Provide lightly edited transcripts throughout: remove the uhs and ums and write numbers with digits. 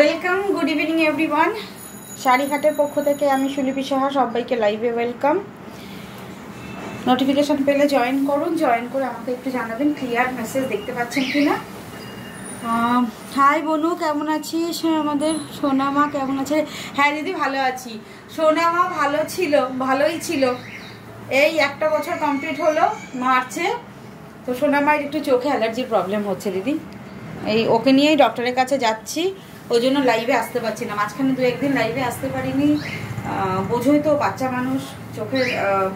Welcome, good evening everyone. শাড়িঘাটের পক্ষ থেকে আমি সুলিপি সাহা, সবাইকে লাইভে ওয়েলকাম। নোটিফিকেশন পেলে জয়েন করুন, জয়েন করে আমাকে একটু জানাবেন ক্লিয়ার মেসেজ দেখতে পাচ্ছেন কিনা। হাই বনু, কেমন আছিস? আমাদের সোনা মা কেমন আছে? হ্যাঁ দিদি ভালো আছি। সোনা মা ভালো ছিল, ভালোই ছিল। এই একটা বছর কমপ্লিট হলো মার্চে। তো সোনা মায়ের একটু চোখে অ্যালার্জির প্রবলেম হচ্ছে দিদি, এই ওকে নিয়েই ডক্টরের কাছে যাচ্ছি, ওই জন্য লাইভে আসতে পারছি না। মাঝখানে 2-1 দিন লাইভে আসতে পারিনি। বোঝোই তো বাচ্চা মানুষ, চোখের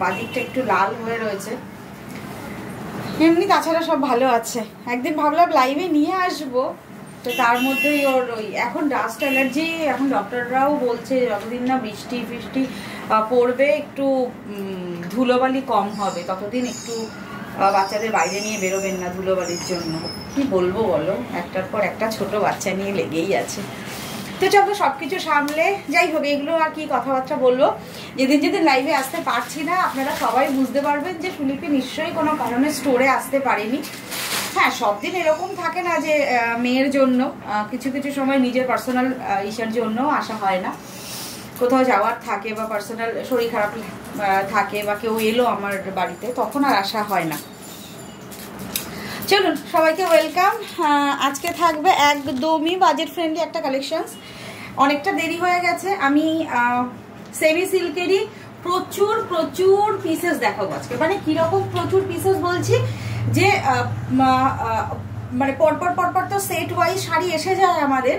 বাদিকটা একটু লাল হয়ে রয়েছে। এমনি তাছাড়া সব ভালো আছে। একদিন ভাবলাম লাইভে নিয়ে আসবো, তো তার মধ্যেই ওর ওই এখন ডাস্ট অ্যালার্জি। এখন ডক্টররাও বলছে যতদিন না বৃষ্টি ফৃষ্টি পড়বে, একটু ধুলোবালি কম হবে, ততদিন একটু বাচ্চাদের বাইরে নিয়ে বেরোবেন না ধুলোবালির জন্য। কি বলবো বলো, একটার পর একটা ছোট বাচ্চা নিয়ে লেগেই আছে। তো চলো সব কিছু সামলে যাই হোক, এগুলো আর কি কথাবার্তা বলবো। যেদিন যেদিন লাইভে আসতে পারছি না, আপনারা সবাই বুঝতে পারবেন যে সুলিপি নিশ্চয়ই কোনো কারণে স্টোরে আসতে পারেনি। হ্যাঁ, সব দিন এরকম থাকে না যে মেয়ের জন্য, কিছু কিছু সময় নিজের পার্সোনাল ইস্যুর জন্য আসা হয় না। কোথাও যাওয়ার থাকে বা পার্সোনাল শরীর খারাপ থাকে বা কেউ এলো আমার বাড়িতে, তখন আর আসা হয় না। চলুন সবাইকে ওয়েলকাম। আজকে থাকবে একদমই বাজেট ফ্রেন্ডলি একটা কালেকশনস। অনেকটা দেরি হয়ে গেছে, আমি সেমি সিল্কেরই প্রচুর প্রচুর পিসেস দেখাবো আজকে। মানে কিরকম প্রচুর পিসেস বলছি, যে মানে পরপর পরপর তো সেট ওয়াইজ শাড়ি এসে যায় আমাদের,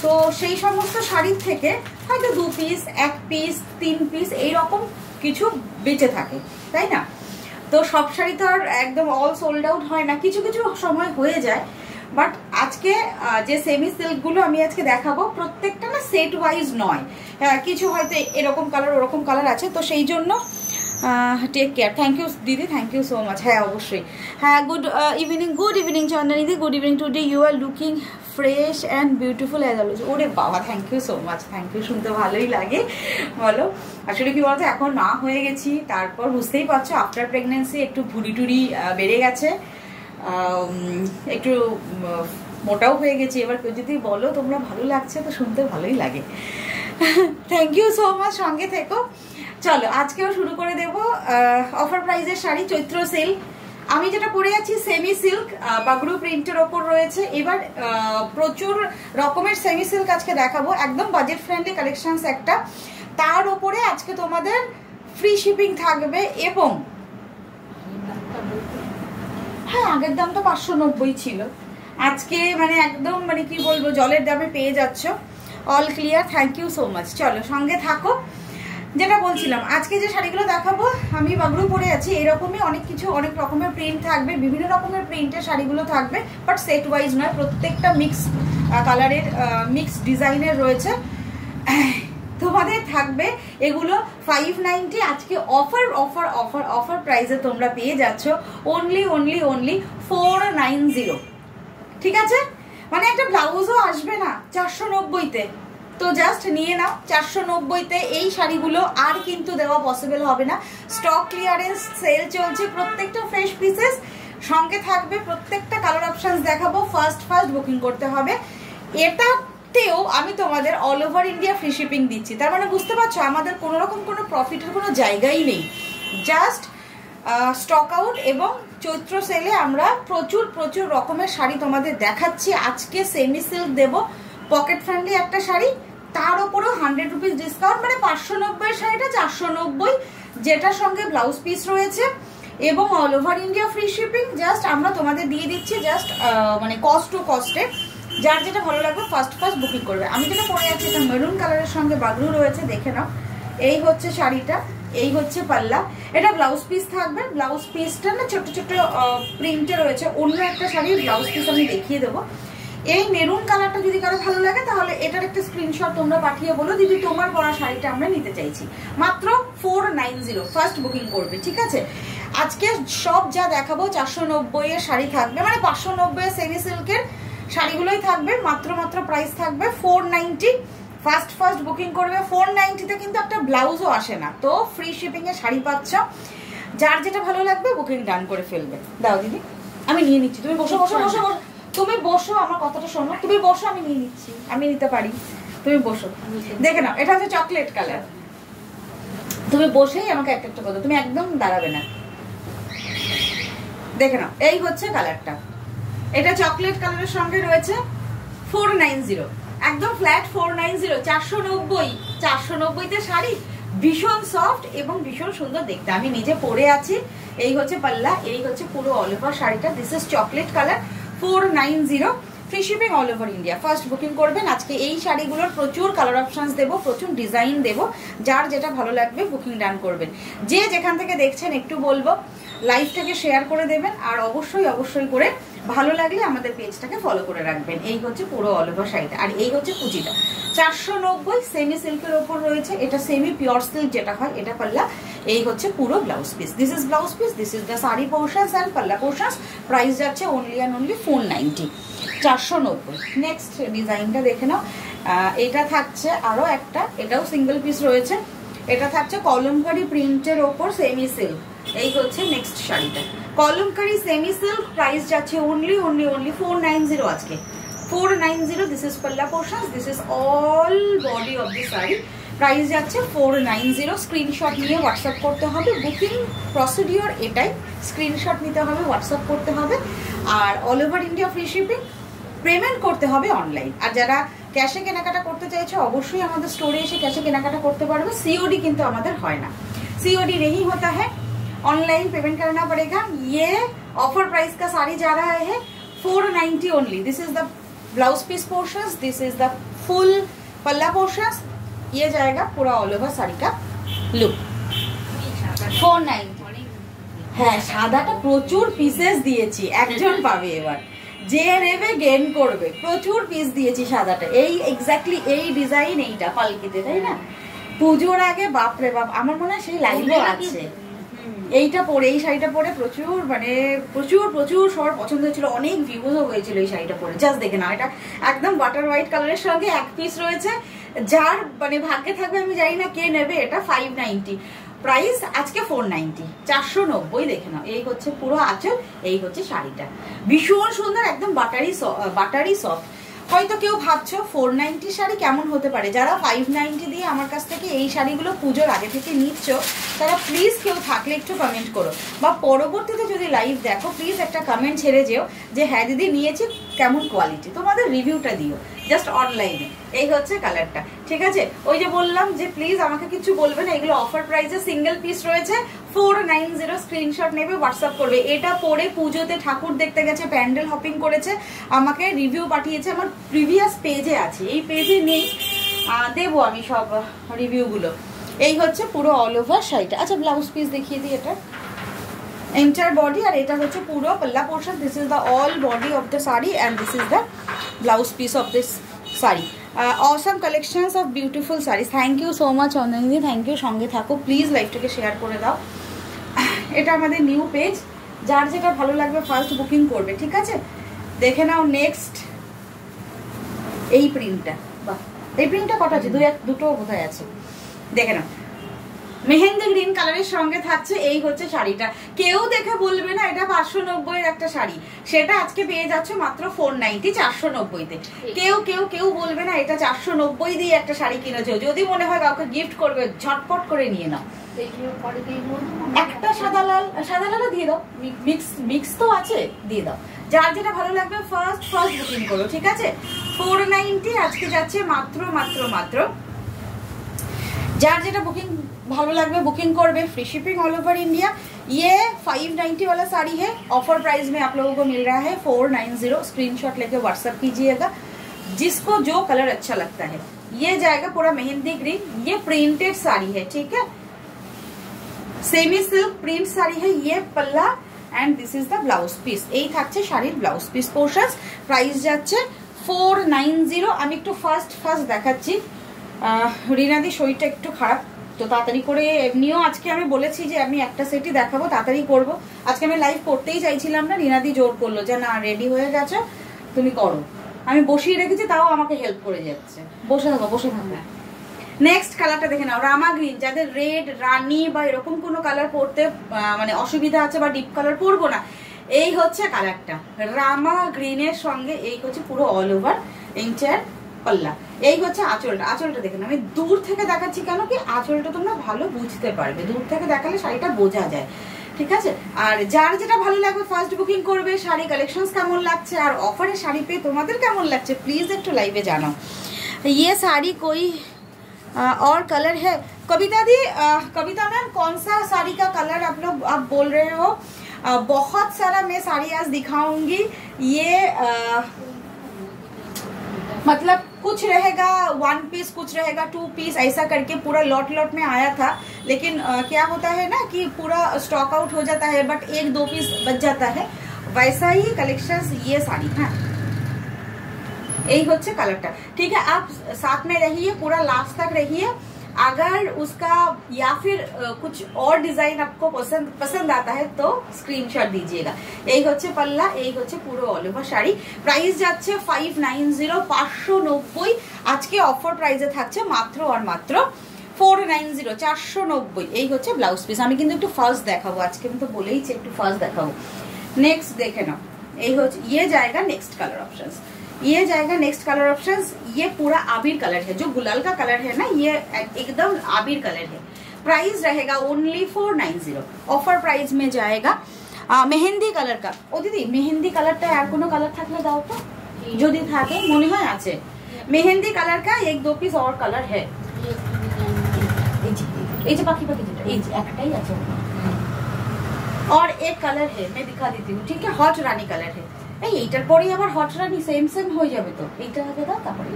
তো সেই সমস্ত শাড়ির থেকে হয়তো 2 পিস, 1 পিস, 3 পিস এইরকম কিছু বেঁচে থাকে, তাই না? তো সব শাড়ি তো আর একদম অল সোল্ড আউট হয় না, কিছু কিছু সময় হয়ে যায়। বাট আজকে যে সেমি সিল্কগুলো আমি আজকে দেখাবো, প্রত্যেকটা না সেট ওয়াইজ নয়, কিছু হয়তো এরকম কালার ওরকম কালার আছে, তো সেই জন্য টেক কেয়ার। থ্যাংক ইউ দিদি, থ্যাংক ইউ সো মাচ। হ্যাঁ অবশ্যই। হ্যাঁ, গুড ইভিনিং চন্দনিদি, good evening. Today you are looking fresh and beautiful as always. ওরে বাবা, thank you so much, thank you. শুনতে ভালোই লাগে বলো। আসলে কি বলতো, এখন মা হয়ে গেছি, তারপর বুঝতেই পারছো আফটার প্রেগনেন্সি একটু ভুড়ি টুড়ি বেড়ে গেছে, একটু মোটাও হয়ে গেছি। এবার কেউ যদি বলো তোমরা ভালো লাগছে, তো শুনতে ভালোই লাগে। থ্যাংক ইউ সো মাচ, সঙ্গে থেকো। চলো আজকেও শুরু করে দেবো অফার প্রাইজের শাড়ি, চৈত্র সেল। আমি যেটা পরে আছি সেমি সিল্ক, বাগরু প্রিন্টের ওপর রয়েছে। এবার প্রচুর রকমের সেমি সিল্ক আজকে দেখাবো, একদম বাজেট ফ্রেন্ডলি কালেকশনস একটা। তার উপরে আজকে তোমাদের ফ্রি শিপিং থাকবে, এবং হ্যাঁ আগের দাম তো 590 ছিল, আজকে মানে একদম মানে কি বলবো জলের দামে পেয়ে যাচ্ছ। All clear, thank you so much. চলো সঙ্গে থাকো। যেটা বলছিলাম, আজকে যে শাড়িগুলো দেখাবো, আমি বাগরু পরে আছি, এরকমই অনেক কিছু, অনেক রকমের প্রিন্ট থাকবে, বিভিন্ন রকমের প্রিন্টের শাড়িগুলো থাকবে, বাট সেট ওয়াইজ নয়, প্রত্যেকটা মিক্স কালারের, মিক্স ডিজাইনের রয়েছে। তোমাদের থাকবে এগুলো 590। আজকে অফার অফার অফার অফার প্রাইসে তোমরা পেয়ে যাচ্ছ অনলি 490। ঠিক আছে, মানে একটা ব্লাউজও আসবে না 490-তে, তো জাস্ট নিয়ে নাও 490-তে এই শাড়িগুলো। আর কিন্তু দেওয়া পসিবল হবে না, স্টক ক্লিয়ারেন্স সেল চলছে, প্রত্যেকটা ফ্রেশ পিসেস। সঙ্গে থাকবে প্রত্যেকটা কালার অপশনস দেখাবো, ফার্স্ট বুকিং করতে হবে। এটাতেও আমি তোমাদের all over India free shipping দিচ্ছি, তার মানে বুঝতে পারছো আমাদের কোনো রকম কোনো প্রফিটের কোনো জায়গাই নেই, জাস্ট স্টক আউট। এবং চৈত্র সেলে আমরা প্রচুর প্রচুর রকমের শাড়ি তোমাদের দেখাচ্ছি। আজকে সেমি সিল্ক দেবো, পকেট ফ্রেন্ডলি একটা শাড়ি, তার উপরেও 100 রুপিস ডিসকাউন্ট, মানে 590 শাড়িটা 490, যেটার সঙ্গে ব্লাউজ পিস রয়েছে এবং all over India free shipping. Just আমরা তোমাদের দিয়ে দিচ্ছি, জাস্ট মানে কস্ট টু কস্টে। যার যেটা ভালো লাগবে ফার্স্ট বুকিং করবে। আমি যেটা পরে আছি এটা মেরুন কালারের সঙ্গে বাগরু রয়েছে, দেখে নাও। এই হচ্ছে শাড়িটা, এই হচ্ছে পাল্লা, এটা ব্লাউজ পিস থাকবে। ব্লাউজ পিসটা না ছোট ছোট প্রিন্টে রয়েছে, অন্য একটা শাড়ির ব্লাউজ পিস আমি দেখিয়ে দেবো। এই মেরুন কালারটা যদি কারো ভালো লাগে, তাহলে এটার একটা স্ক্রিনশট তোমরা পাঠিয়ে বলো দিদি তোমার পরা শাড়িটা আমরা নিতে চাইছি। মাত্র 490 ফার্স্ট বুকিং করবে, ঠিক আছে? আজকে সব যা দেখাবো 490 এর শাড়ি থাকবে, মানে 590 সেমি সিল্কের শাড়িগুলোই থাকবে। মাত্র প্রাইস থাকবে 490। ফার্স্ট বুকিং করবে। 490-তে কিন্তু একটা ব্লাউজও আসে না, তো ফ্রি শিপিং এ শাড়ি পাচ্ছ। যার যেটা ভালো লাগবে বুকিং ডান করে ফেলবে। দাও দিদি, আমি নিয়ে নিচ্ছি, তুমি বসো বসো বসো তুমি বসো, আমার কথাটা শোনো, তুমি বসো, আমি নিয়ে নিচ্ছি, আমি নিতে পারি, তুমি বসো। দেখে নাও, এটা হচ্ছে চকলেট কালার। তুমি বসেই আমাকে একটা একটা কথা, তুমি একদম দাঁড়াবে না। দেখে নাও, এই হচ্ছে কালারটা। এটা চকলেট কালারের সঙ্গে রয়েছে 490, একদম ফ্ল্যাট 490, 490। 490-তে শাড়ি, ভীষণ সফট এবং ভীষণ সুন্দর দেখতে। আমি নিজে পরে আছি। এই হচ্ছে পাল্লা, এই হচ্ছে পুরো অল ওভার শাড়িটা। This is chocolate colour, 490, free shipping all over India. First booking করবেন। আজকে এই শাড়িগুলোর প্রচুর কালার অপশনস দেবো, প্রচুর ডিজাইন দেবো, যার যেটা ভালো লাগবে বুকিং ডান করবেন। যে যেখান থেকে দেখছেন একটু বলবো লাইভটাকে শেয়ার করে দেবেন, আর অবশ্যই অবশ্যই করে ভালো লাগলে আমাদের পেজটাকে ফলো করে রাখবেন। এই হচ্ছে পুরো অল ওভার শাড়িটা, আর এই হচ্ছে কুচিটা। 490 সেমি সিল্কের ওপর রয়েছে, এটা সেমি পিওর সিল্ক যেটা হয়, এটা পাল্লা। এই হচ্ছে পুরো blouse piece. This is blouse piece, this is the sari portions and পাল্লা পোর্শনস। প্রাইস যাচ্ছে অনলি অ্যান্ড অনলি 490, 490। নেক্সট ডিজাইনটা দেখে নাও। এটা থাকছে আরো একটা, এটাও সিঙ্গেল পিস রয়েছে। এটা থাকছে কলমকারি প্রিন্টের ওপর সেমি সিল্ক। এই হচ্ছে নেক্সট শাড়িটা, কলমকারি সেমি সিল্ক। প্রাইস যাচ্ছে অনলি 490 আজকে, 490। দিস ইজ পাল্লা portions, this is all body of the sari. Price যাচ্ছে 490। স্ক্রিনশট নিয়ে হোয়াটসঅ্যাপ করতে হবে। বুকিং প্রসিডিওর এটাই, স্ক্রিনশট নিতে হবে, হোয়াটসঅ্যাপ করতে হবে, আর all over India free shipping. Payment করতে হবে অনলাইন। আর যারা ক্যাশে কেনাকাটা করতে চাইছে অবশ্যই আমাদের স্টোরে এসে ক্যাশে কেনাকাটা করতে পারবে। সিওডি কিন্তু আমাদের হয় না, सीओडी नहीं होता है, ऑनलाइन पेमेंट करना पड़ेगा। ये ऑफर प्राइस का साड़ी जा रहा है 490 only. This is the blouse piece portions, this is the full palla portions. ये जाएगा पूरा ऑल ओवर साड़ी का लुक 490। হ্যাঁ, সাদাটা প্রচুর পিসেস দিয়েছি, একজন পাবে এবার, যে নেবে গেন করবে। প্রচুর পিস দিয়েছি সাদাটা, এই এক্স্যাক্টলি এই ডিজাইন, এইটা পালকিতে, তাই না? পুজোর আগে বাপরে বাপ, আমার মনে হয় সেই লাইভও আছে। এইটা পরে, এই শাড়িটা পরে প্রচুর মানে প্রচুর প্রচুর সবার পছন্দ হয়েছিল, অনেক ভিউজও হয়েছিল এই শাড়িটা পরে। জাস্ট দেখে না, এটা একদম বাটার হোয়াইট কালারের সঙ্গে এক পিস রয়েছে। যার মানে ভাগ্যে থাকবে, আমি জানি না কে নেবে। এটা 590, প্রাইস আজকে 490, 490। দেখে নাও, এই হচ্ছে পুরো আঁচল, এই হচ্ছে শাড়িটা, ভীষণ সুন্দর, একদম বাটারি সফট। হয়তো কেউ ভাবছো 490 শাড়ি কেমন হতে পারে। যারা 590 দিয়ে আমার কাছ থেকে এই শাড়িগুলো পুজোর আগে থেকে নিচ্ছ, তারা প্লিজ কেউ থাকলে একটু কমেন্ট করো, বা পরবর্তীতে যদি লাইভ দেখো প্লিজ একটা কমেন্ট ছেড়ে যেও যে হ্যাঁ দিদি নিয়েছি, কেমন কোয়ালিটি, তোমাদের রিভিউটা দিও জাস্ট অনলাইনে। এই হচ্ছে কালারটা, ঠিক আছে? ওই যে বললাম যে প্লিজ আমাকে কিছু বলবে না, এগুলো অফার প্রাইসে সিঙ্গেল পিস রয়েছে, 490। স্ক্রিনশট নেবে, হোয়াটসঅ্যাপ করবে। এটা পরে পুজোতে ঠাকুর দেখতে গেছে, প্যান্ডেল হপিং করেছে, আমাকে রিভিউ পাঠিয়েছে, আমার প্রিভিয়াস পেজে আছে, এই পেজে নেই, দেবো আমি সব রিভিউগুলো। এই হচ্ছে পুরো অল ওভার শাড়িটা। আচ্ছা, ব্লাউজ পিস দেখিয়ে দিই। এটা এন্টার বডি, আর এটা হচ্ছে পুরো পাল্লা portion. This is the all body of the sari and this is the blouse piece of this sari. Awesome collections of beautiful sari. Thank you so much অনন্দি, থ্যাংক ইউ। সঙ্গে থাকো প্লিজ, লাইভটাকে শেয়ার করে দাও। এটা আমাদের নিউ পেজ, যার যেটা ভালো লাগবে ফার্স্ট বুকিং করবে, ঠিক আছে? দেখে নাও নেক্সট এই প্রিন্টটা। বাহ, এই প্রিন্টটা কটা আছে? দুটো বোধহয় আছে। দেখে নাও, মেহেন্দি গ্রিন কালারের সঙ্গে থাকছে। এই হচ্ছে শাড়িটা, কেউ দেখে বলবে না এটা 590 এর একটা শাড়ি, সেটা আজকে পেয়ে যাচ্ছে মাত্র 490, 490-তে। কেউ বলবে না এটা 490 দিয়ে একটা শাড়ি কিনেছো। যদি মনে হয় কাউকে গিফট করবে, ঝটপট করে নিয়ে নাও। একটা সাদা লালও দিয়ে দাও, মিক্স তো আছে, দিয়ে দাও। যার যেটা ভালো লাগবে ফার্স্ট বুকিং করো, ঠিক আছে? 490 আজকে যাচ্ছে মাত্র। যার যেটা बुकिंग भालो लगभग बुकिंग करबे, free shipping all over India. ये 590 वाला साड़ी है, ऑफर प्राइस में आप लोगों को मिल रहा है 490। स्क्रीनशॉट लेके व्हाट्सएप कीजिएगा, जिसको जो कलर अच्छा लगता है। ये जाएगा पूरा मेहंदी ग्रीन, ये प्रिंटेड साड़ी है, ठीक है? सेमी सिल्क प्रिंट साड़ी है, ये पल्ला and this is the blouse piece. এই থাকছে শাড়ির ব্লাউজ পিস পোর্শনস। প্রাইস যাচ্ছে 490। আমি একটু ফার্স্ট দেখাচ্ছি। রিনাদি শরীরটা একটু খারাপ, তো তাড়াতাড়ি করে, এমনিও আজকে আমি বলেছি যে আমি একটা সেটই দেখাবো, তাড়াতাড়ি করব। আজকে আমি লাইভ করতেই চাইছিলাম না, রিনাদি জোর করলো যে না রেডি হয়ে গেছে তুমি করো। আমি বসিয়ে রেখেছি, তাও আমাকে হেল্প করে যাচ্ছে। বসে থাকো। নেক্সট কালারটা দেখে নাও, রামা গ্রিন। যাদের রেড, রানী বা এরকম কোনো কালার পরতে মানে অসুবিধা আছে, বা ডিপ কালার পরবো না, এই হচ্ছে কালারটা রামা গ্রিনের সঙ্গে, এই হচ্ছে পুরো অল ওভার এন্টায়ার পাল্লা। এই হচ্ছে আঁচলটা, আঁচলটা দেখেন আমি দূর থেকে দেখাচ্ছি কেন কি আঁচলটা তোমরা ভালো বুঝতে পারবে, দূর থেকে দেখালে শাড়িটা বোঝা যায়, ঠিক আছে। আর যার যেটা ভালো লাগবে ফার্স্ট বুকিং করবে। শাড়ি কালেকশন কেমন লাগছে আর অফারে শাড়ি পেয়ে তোমাদের কেমন লাগছে প্লিজ একটু লাইভে জানাও। ये साड़ी कोई और कलर है? कविता दी, कविता मैम कौन सा साड़ी का कलर आप लोग आप बोल रहे हो? बहुत सारा मैं साड़ी आज दिखाऊंगी। ये मतलब कुछ रहेगा 1 पीस, कुछ रहेगा 2 पीस, ऐसा करके पूरा लॉट लॉट में आया था। लेकिन क्या होता है ना कि पूरा स्टॉक आउट हो जाता है, बट 1-2 पीस बच जाता है। वैसा ही कलेक्शंस ये साड़ी है। यही होच्छे कलरटा, ठीक है। आप साथ में रहिए, पूरा लास्ट तक रहिए। अगर उसका या फिर कुछ और डिजाइन आपको पसंद आता है तो स्क्रीनशॉट दीजिएगा। यही होच्छे पल्ला, यही होच्छे पूरो ऑल ओवर शाड़ी। प्राइस जाच्छे 590, 590। आज के ऑफर प्राइसे थाकছে মাত্র আর মাত্র 490, 490। এই হচ্ছে ব্লাউজ পিস। আমি কিন্তু একটু ফার্স্ট দেখাবো আজকে, আমি তো বলেইছি একটু ফার্স্ট দেখাবো। नेक्स्ट देखे ना, এই হচ্ছে ये जाएगा नेक्स्ट कलर ऑप्शंस, ये जाएगा नेक्स्ट कलर ऑप्शंस। ये पूरा आबिर कलर है, जो गुलाल का कलर है ना, ये एकदम आबिर कलर है। प्राइस रहेगा ओनली 490, ऑफर प्राइस में जाएगा। मेहंदी कलर का, ओ दीदी मेहंदी कलरটা আর কোনো কালার থাকলে দাও তো, যদি থাকে মনে হয় আছে। मेहंदी कलर का 1-2 पीस और कलर है। এই যে বাকি বাকি যেটা এই যে একটাই আছে, और एक कलर है मैं दिखा देती हूँ, ठीक है। हॉट रानी कलर है। এইটার পরেই আবার হট রানি সেম সেম হয়ে যাবে তো, এইটা আগে দাও তারপরে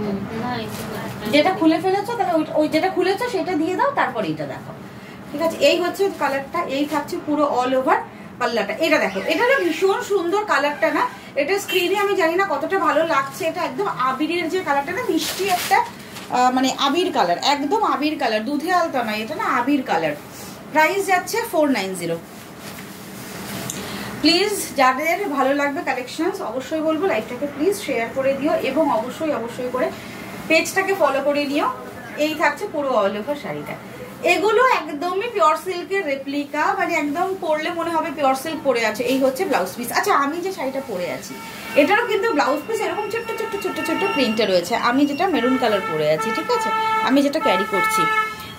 যেটা খুলে ফেলেছো, তাহলে ওই যেটা খুলেছো সেটা দিয়ে দাও, তারপরে এটা দেখো, ঠিক আছে। এই হচ্ছে কালারটা, এই থাকছে পুরো অল ওভার পাল্লাটা। এটা দেখো, এটা না ভীষণ সুন্দর কালারটা না, এটা স্ক্রিনে আমি জানি না কতটা ভালো লাগছে। এটা একদম আবিরের যে কালারটা না, মিষ্টি একটা মানে আবির কালার, একদম আবির কালার, দুধে আলতা নয়, এটা না আবির কালার। প্রাইস যাচ্ছে 490। প্লিজ যাদের ভালো লাগবে কালেকশনস অবশ্যই বলবো লাইভটাকে প্লিজ শেয়ার করে দিও এবং অবশ্যই অবশ্যই করে পেজটাকে ফলো করে নিও। এই থাকছে পুরো অল ওভার শাড়িটা। এগুলো একদমই পিওর সিল্কের রেপ্লিকা, মানে একদম পরলে মনে হবে পিওর সিল্ক পরে আছে। এই হচ্ছে ব্লাউজ পিস। আচ্ছা আমি যে শাড়িটা পরে আছি এটারও কিন্তু ব্লাউজ পিস এরকম ছোট্ট ছোট্ট ছোট্ট ছোট্ট প্রিন্টে রয়েছে। আমি যেটা মেরুন কালার পরে আছি, ঠিক আছে, আমি যেটা ক্যারি করছি।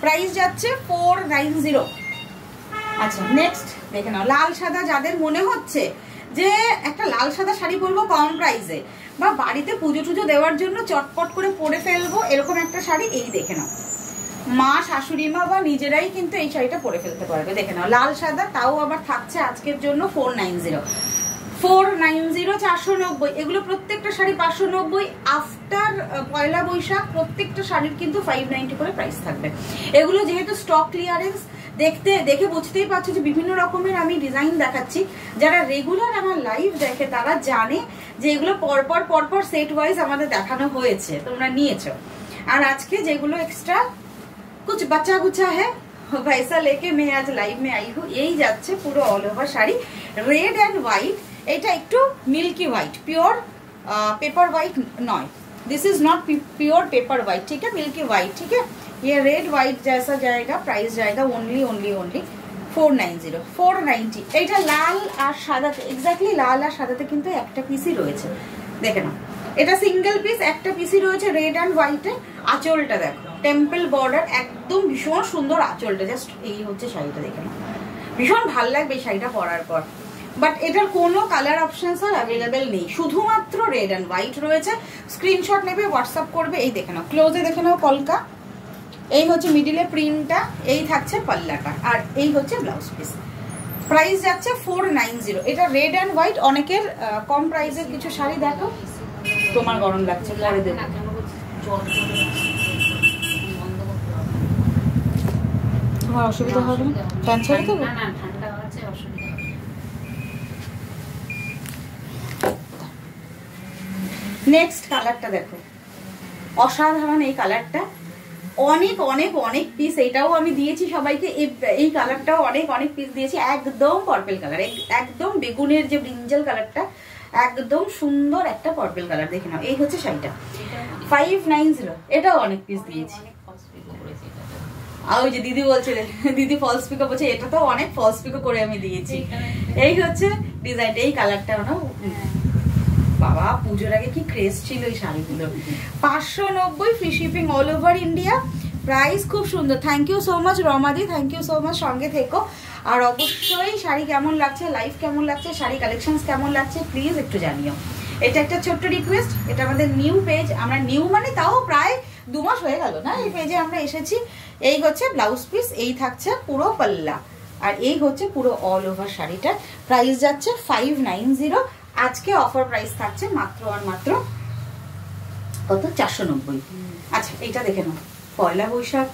প্রাইস যাচ্ছে 490। আচ্ছা নেক্সট দেখে নাও, লাল সাদা যাদের মনে হচ্ছে যে একটা লাল সাদা শাড়ি পরবো কম প্রাইসে, বা বাড়িতে পুজো টুজো দেওয়ার জন্য চটপট করে পরে ফেলবো, এরকম একটা শাড়ি এই দেখে নাও। মা শাশুড়ি মা বা নিজেরাই কিন্তু এই শাড়িটা পরে ফেলতে পারবে। দেখে নাও লাল সাদা, তাও আবার থাকছে আজকের জন্য 490। 490, 490। এগুলো প্রত্যেকটা শাড়ি 590। আফটার পয়লা বৈশাখ প্রত্যেকটা শাড়ির কিন্তু 590 করে প্রাইস থাকবে। এগুলো যেহেতু স্টক ক্লিয়ারেন্স, দেখে বুঝতেই পারছো যে বিভিন্ন রকমের আমি ডিজাইন দেখাচ্ছি। যারা রেগুলার আমার লাইভ দেখে তারা জানে যে এগুলো পরপর পরপর সেট ওয়াইজ আমাদের দেখানো হয়েছে, তোমরা নিয়েছো। আর আজকে যেগুলো এক্সট্রা कुछ बचा गुचा है वैसा लेके मैं आज लाइव में आई हूँ। यही যাচ্ছে পুরো all over sari, red and white. এটা একটু milky white, pure paper white नॉय, this is not pure paper white, ठीक है, मिल्की व्हाइट, ठीक है। ये रेड व्हाइट जैसा जाएगा, प्राइस जाएगा ओनली 490, 490। এটা লাল আর সাদাতে, এক্স্যাক্টলি লাল আর সাদাতে কিন্তু একটা পিসই রয়েছে, দেখে নাও। এটা সিঙ্গেল পিস একটা পিসই রয়েছে রেড এন্ড হোয়াইটে। আঁচলটা দেখো, টেম্পল বর্ডার, একদম ভীষণ সুন্দর আঁচলটা। জাস্ট এই হচ্ছে শাড়িটা, দেখে নাও, ভীষণ ভালো লাগবে এই শাড়িটা পরার পর। বাট এটার কোনো কালার অপশনস আর অ্যাভেলেবেল নেই, শুধুমাত্র রেড এন্ড হোয়াইট রয়েছে। স্ক্রিনশট নেবে, হোয়াটসঅ্যাপ করবে। এই দেখে নাও, ক্লোজে দেখে নাও কলকা। এই হচ্ছে মিডিলে প্রিন্টটা, এই থাকছে পাল্লাটা, আর এই হচ্ছে ব্লাউজ পিস। প্রাইস যাচ্ছে 490। এটা রেড এন্ড হোয়াইট। অনেকের কম প্রাইসের কিছু শাড়ি দেখো, তোমার গরম লাগছে পরে দেবো। তোমার অসুবিধা হবে না, ফ্যান ছেড়ে দেবো। নেক্সট কালারটা দেখো, অসাধারণ এই কালারটা। অনেক অনেক অনেক পিস এটাও আমি দিয়েছি সবাইকে। এই কালারটাও অনেক অনেক পিস দিয়েছি। একদম পার্পল কালার, একদম বেগুনের যে ব্রিঞ্জাল কালারটা, একদম সুন্দর একটা পার্পল কালার। দেখে নাও, এই হচ্ছে শাড়িটা 590। এটাও অনেক পিস দিয়েছি। আর ওই যে দিদি বলছিলেন, দিদি ফলস পিকো বলছে, এটা তো অনেক ফলস পিকো করে আমি দিয়েছি। এই হচ্ছে ডিজাইনটা, এই কালারটা না বাবা পুজোর আগে কি ক্রেজ ছিল এই শাড়িগুলো। 590 free shipping all over India, price খুব সুন্দর। থ্যাংক ইউ সো মাচ রমাদি, থ্যাংক ইউ সো মাচ, সঙ্গে থেকো। আর অবশ্যই শাড়ি কেমন লাগছে, লাইভ কেমন লাগছে, শাড়ি কালেকশনস কেমন লাগছে প্লিজ একটু জানিও। এটা একটা ছোট্ট রিকোয়েস্ট, এটা আমাদের নিউ পেজ, আমরা নিউ মানে তাও প্রায় 2 মাস হয়ে গেল না এই পেজে আমরা এসেছি। এই হচ্ছে ব্লাউজ পিস, এই থাকছে পুরো পাল্লা, আর এই হচ্ছে পুরো অল ওভার শাড়িটা। প্রাইস যাচ্ছে 590, আজকে অফার প্রাইস থাকছে মাত্র আর মাত্র কত 490। আচ্ছা এইটা দেখে নাও, পয়লা বৈশাখ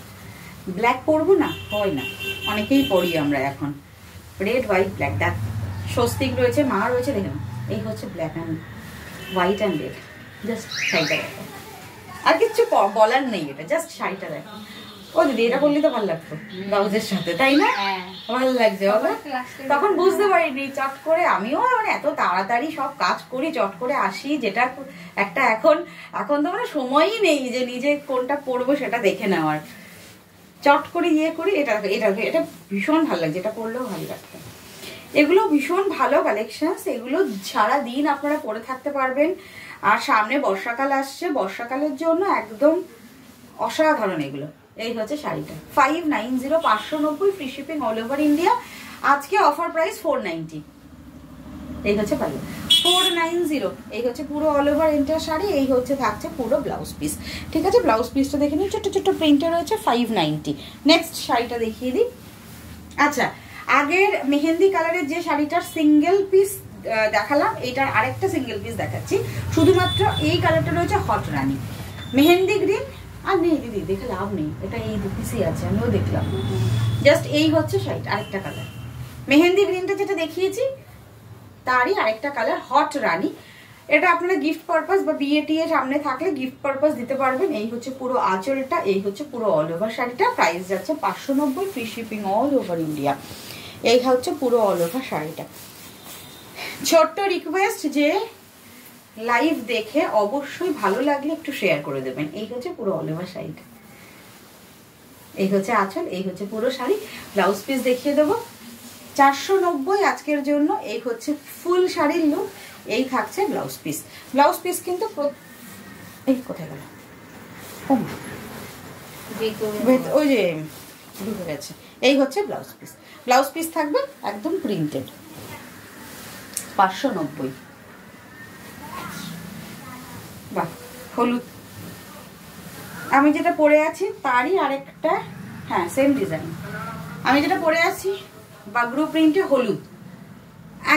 ব্ল্যাক পরবো না, হয় না, অনেকেই পরি আমরা এখন রেড হোয়াইট ব্ল্যাক, দেখ স্বস্তিক রয়েছে, মা রয়েছে, দেখে নাও এই হচ্ছে black and white and red. Just শাড়িটা দেখো, আর কিচ্ছু বলার নেই, এটা জাস্ট শাড়িটা দেখো। ও দিদি এটা করলে তো ভালো লাগতো ব্লাউজের সাথে, তাই না? ভালো লাগছে বলো। তখন বুঝতে পারিনি, চট করে আমিও মানে এত তাড়াতাড়ি সব কাজ করি, চট করে আসি, যেটা একটা এখন তো মানে সময়ই নেই যে নিজে কোনটা পরবো সেটা দেখে নেওয়ার, চট করে ইয়ে করি। এটা ভীষণ ভালো লাগছে, এটা পরলেও ভালো লাগতো। এগুলো ভীষণ ভালো কালেকশন, এগুলো সারাদিন আপনারা পরে থাকতে পারবেন। আর সামনে বর্ষাকাল আসছে, বর্ষাকালের জন্য একদম অসাধারণ এগুলো। এই হচ্ছে শাড়িটা 590, 590 free shipping all over India, আজকে অফার প্রাইস 490। এই হচ্ছে পাল্লা 490, এই হচ্ছে পুরো অল ওভার ইন্ডিয়া শাড়ি, এই হচ্ছে থাকছে পুরো ব্লাউজ পিস। ঠিক আছে, ব্লাউজ পিসটা দেখে নিন, ছোট্ট ছোট্ট প্রিন্টে রয়েছে 590। নেক্সট শাড়িটা দেখিয়ে দিই। আচ্ছা, আগের মেহেন্দি কালারের যে শাড়িটার সিঙ্গেল পিস দেখালাম, এটার আরেকটা সিঙ্গেল পিস দেখাচ্ছি। শুধুমাত্র এই কালারটা রয়েছে হট রানী, মেহেন্দি গ্রিন। আর নেই দিদি, দেখে লাভ নেই, এটা এই দু পিসই আছে, আমিও দেখলাম। জাস্ট এই হচ্ছে শাড়িটা, আরেকটা কালার মেহেন্দি গ্রিনটা যেটা দেখিয়েছি তারই আরেকটা কালার হট রানী। এটা আপনারা গিফট পারপাস বা বিয়ে টিয়ে সামনে থাকলে গিফট পারপাস দিতে পারবেন। এই হচ্ছে পুরো আঁচলটা, এই হচ্ছে পুরো অল ওভার শাড়িটা। প্রাইস যাচ্ছে 590, free shipping all over India. এই হচ্ছে পুরো অল ওভার শাড়িটা। ছোট্ট রিকোয়েস্ট যে লাইভ দেখে অবশ্যই ভালো লাগলে একটু শেয়ার করে দেবেন। এই হচ্ছে পুরো অল ওভার শাড়িটা, এই হচ্ছে আঁচল, এই হচ্ছে পুরো শাড়ি। ব্লাউজ পিস দেখিয়ে দেবো 490 আজকের জন্য। এই হচ্ছে ফুল শাড়ির লুক, এই থাকছে ব্লাউজ পিস। ব্লাউজ পিস কিন্তু এই কোথায় গেল, ওই যে ঢুকে গেছে। এই হচ্ছে ব্লাউজ পিস, ব্লাউজ পিস থাকবে একদম প্রিন্টেড, 590। বাহ, হলুদ আমি যেটা পরে আছি তারই আরেকটা, হ্যাঁ সেম ডিজাইন। আমি যেটা পরে আছি বাগরু প্রিন্টে হলুদ,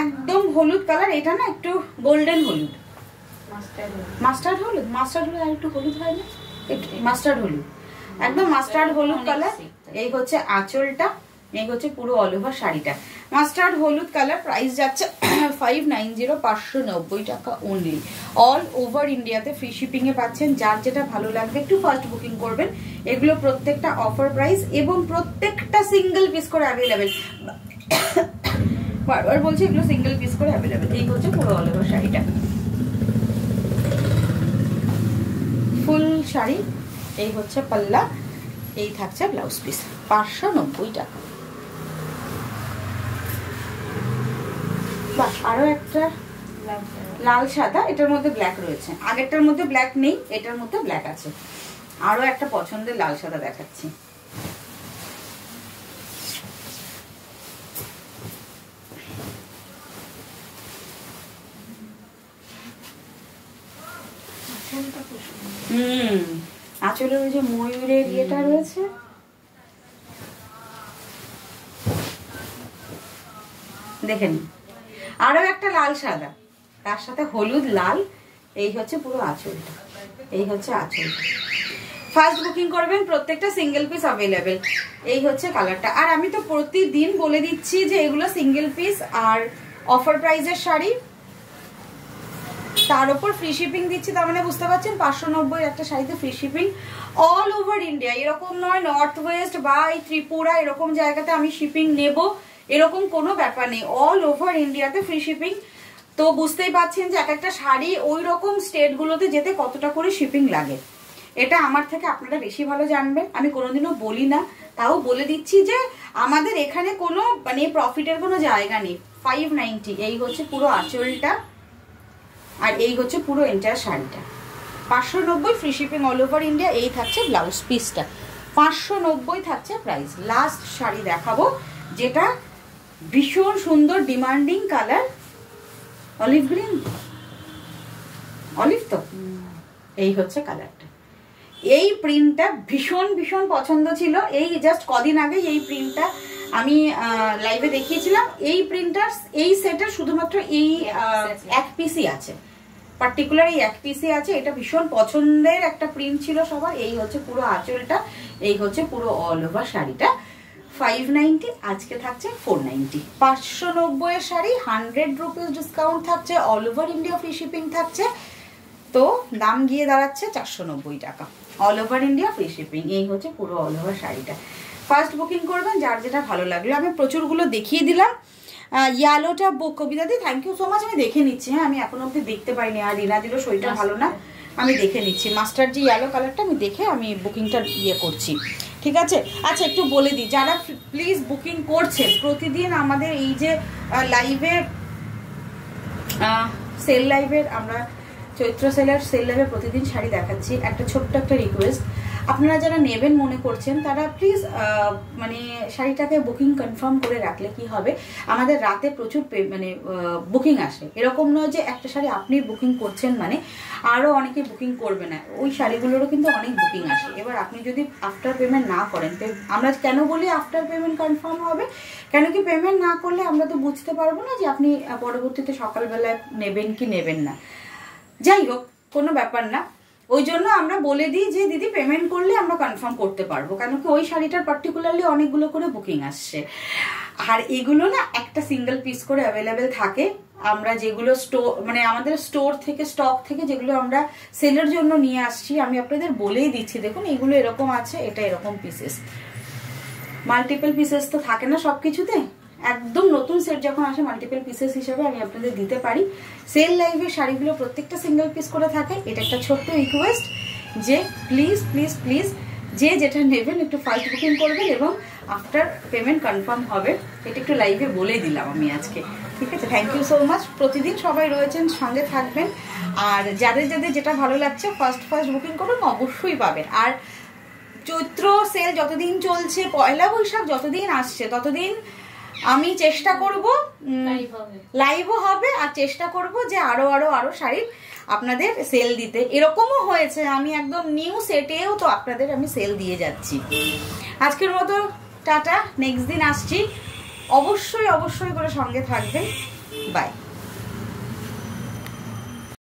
একদম হলুদ কালার। এটা না একটু গোল্ডেন হলুদ, মাস্টার্ড হলুদ, মাস্টার্ড হলুদ আর একটু হলুদ হয় না, মাস্টার্ড হলুদ, একদম মাস্টার্ড হলুদ কালার। এই হচ্ছে আঁচলটা, এই হচ্ছে পুরো অল ওভার শাড়িটা মাস্টার্ড হলুদ কালার। প্রাইস যাচ্ছে 590, 590 টাকা অনলি। অল ওভার ইন্ডিয়াতে ফ্রি শিপিং এ পাচ্ছেন। যার যেটা ভালো লাগবে একটু ফার্স্ট বুকিং করবেন। এগুলো প্রত্যেকটা অফার প্রাইস এবং প্রত্যেকটা সিঙ্গেল পিস করে অ্যাভেলেবেল। বারবার বলছি এগুলো সিঙ্গেল পিস করে অ্যাভেলেবেল। এই হচ্ছে পুরো অল ওভার শাড়িটা, ফুল শাড়ি। এই হচ্ছে পাল্লা, এই থাকছে ব্লাউজ পিস, 590 টাকা। বাহ, আরো একটা লাল সাদা, এটার মধ্যে ব্ল্যাক রয়েছে, আগেরটার মধ্যে ব্ল্যাক নেই, এটার মধ্যে ব্ল্যাক আছে। আরো একটা পছন্দের লাল সাদা দেখাচ্ছি। আঁচলের ওই যে ময়ূরের ইয়েটা রয়েছে, দেখেন। আরো একটা লাল সাদা, তার সাথে হলুদ লাল। এই হচ্ছে পুরো আঁচলটা, এই হচ্ছে আঁচলটা। ফার্স্ট বুকিং করবেন, প্রত্যেকটা সিঙ্গেল পিস অ্যাভেলেবেল। এই হচ্ছে কালারটা। আর আমি তো প্রতিদিন বলে দিচ্ছি যে এগুলো সিঙ্গেল পিস আর অফার প্রাইজের শাড়ি, তার উপর ফ্রি শিপিং দিচ্ছি। তার মানে বুঝতে পারছেন 590 একটা শাড়িতে free shipping all over India. এরকম নয় নর্থ ওয়েস্ট বা এই ত্রিপুরা এরকম জায়গাতে আমি শিপিং নেব, এরকম কোনো ব্যাপার নেই। অল ওভার ইন্ডিয়াতে ফ্রি শিপিং। তো বুঝতেই পারছেন যে এক একটা শাড়ি ওই রকম স্টেটগুলোতে যেতে কতটা করে শিপিং লাগে। এটা আমার থেকে আপনারা বেশি ভালো জানবেন, আমি কোনোদিনও বলি না, তাও বলে দিচ্ছি যে আমাদের এখানে কোনো মানে প্রফিটের কোনো জায়গা নেই। 590। এই হচ্ছে পুরো আঁচলটা, আর এই হচ্ছে পুরো এন্টায়ার শাড়িটা। 590 free shipping all over India. এই থাকছে ব্লাউজ পিসটা, 590 থাকছে প্রাইস। লাস্ট শাড়ি দেখাবো যেটা ভীষণ সুন্দর demanding colour, olive green, olive তো, এই হচ্ছে কালারটা। এই প্রিন্টটা ভীষণ ভীষণ পছন্দ ছিল। এই জাস্ট কদিন আগে এই প্রিন্টটা আমি লাইভে দেখিয়েছিলাম। এই প্রিন্টার এই সেটের শুধুমাত্র এই এক পিসই আছে, পার্টিকুলার এই এক পিসই আছে। এটা ভীষণ পছন্দের একটা প্রিন্ট ছিল সবার। এই হচ্ছে পুরো আঁচলটা, এই হচ্ছে পুরো অল ওভার শাড়িটা। 590, আজকে থাকছে 490। 590 এর শাড়ি, 100 রুপিস ডিসকাউন্ট থাকছে, all over India free shipping থাকছে। তো দাম গিয়ে দাঁড়াচ্ছে 490 টাকা, all over India free shipping. এই হচ্ছে পুরো অল ওভার শাড়িটা। ফার্স্ট বুকিং করবেন যার যেটা ভালো লাগলো। আমি প্রচুরগুলো দেখিয়ে দিলাম। ইয়ালোটা বুক, কবিতাদি থ্যাংক ইউ সো মাচ। আমি দেখে নিচ্ছি, হ্যাঁ আমি এখনো অব্দি দেখতে পাইনি, আর রিনা দিল শরীরটা ভালো না, আমি দেখে নিচ্ছি। মাস্টার যে ইয়েলো কালারটা আমি দেখে আমি বুকিংটা করছি, ঠিক আছে। আচ্ছা একটু বলে দিই, যারা প্লিজ বুকিং করছেন প্রতিদিন আমাদের এই যে লাইভে, সেল লাইভের, আমরা চৈত্র সেল লাইভে প্রতিদিন শাড়ি দেখাচ্ছি। একটা ছোট্ট একটা রিকোয়েস্ট, আপনারা যারা নেবেন মনে করছেন তারা প্লিজ মানে শাড়িটাকে বুকিং কনফার্ম করে রাখলে কি হবে, আমাদের রাতে প্রচুর মানে বুকিং আসে। এরকম নয় যে একটা শাড়ি আপনি বুকিং করছেন মানে আরও অনেকে বুকিং করবে না, ওই শাড়িগুলোরও কিন্তু অনেক বুকিং আসে। এবার আপনি যদি আফটার পেমেন্ট না করেন, আমরা কেন বলি আফটার পেমেন্ট কনফার্ম হবে, কেন কি পেমেন্ট না করলে আমরা তো বুঝতে পারবো না যে আপনি পরবর্তীতে সকালবেলায় নেবেন কি নেবেন না। যাই হোক, কোনো ব্যাপার না, ওই জন্য আমরা বলে দিই যে দিদি পেমেন্ট করলে আমরা কনফার্ম করতে পারবো, কেন কি ওই শাড়িটার পার্টিকুলারলি অনেকগুলো করে বুকিং আসছে। আর এগুলো না একটা সিঙ্গেল পিস করে অ্যাভেলেবেল থাকে। আমরা যেগুলো স্টোর মানে আমাদের স্টোর থেকে স্টক থেকে যেগুলো আমরা সেলের জন্য নিয়ে আসছি, আমি আপনাদের বলেই দিচ্ছি, দেখুন এগুলো এরকম আছে, এটা এরকম পিসেস, মাল্টিপল পিসেস তো থাকে না সব কিছুতে। একদম নতুন সেট যখন আসে মাল্টিপল পিসেস হিসেবে আমি আপনাদের দিতে পারি। সেল লাইভের শাড়িগুলো প্রত্যেকটা সিঙ্গেল পিস করে থাকে। এটা একটা ছোট্ট রিকোয়েস্ট যে প্লিজ প্লিজ প্লিজ যে যেটা নেবেন একটু ফার্স্ট বুকিং করবেন এবং আফটার পেমেন্ট কনফার্ম হবে, এটা একটু লাইভে বলে দিলাম আমি আজকে, ঠিক আছে। Thank you so much. প্রতিদিন সবাই রয়েছেন, সঙ্গে থাকবেন। আর যাদের যাদের যেটা ভালো লাগছে ফার্স্ট বুকিং করবেন, অবশ্যই পাবেন। আর চৈত্র সেল যতদিন চলছে, পয়লা বৈশাখ যতদিন আসছে, ততদিন আমি চেষ্টা করব, লাইভও হবে, আর চেষ্টা করব যে আরো আরো আরো শাড়ি আপনাদের সেল দিতে। এরকমও হয়েছে আমি একদম নিউ সেটেও তো আপনাদের আমি সেল দিয়ে যাচ্ছি। আজকের মতো টাটা, নেক্সট দিন আসছি, অবশ্যই অবশ্যই করে সঙ্গে থাকবেন, বাই।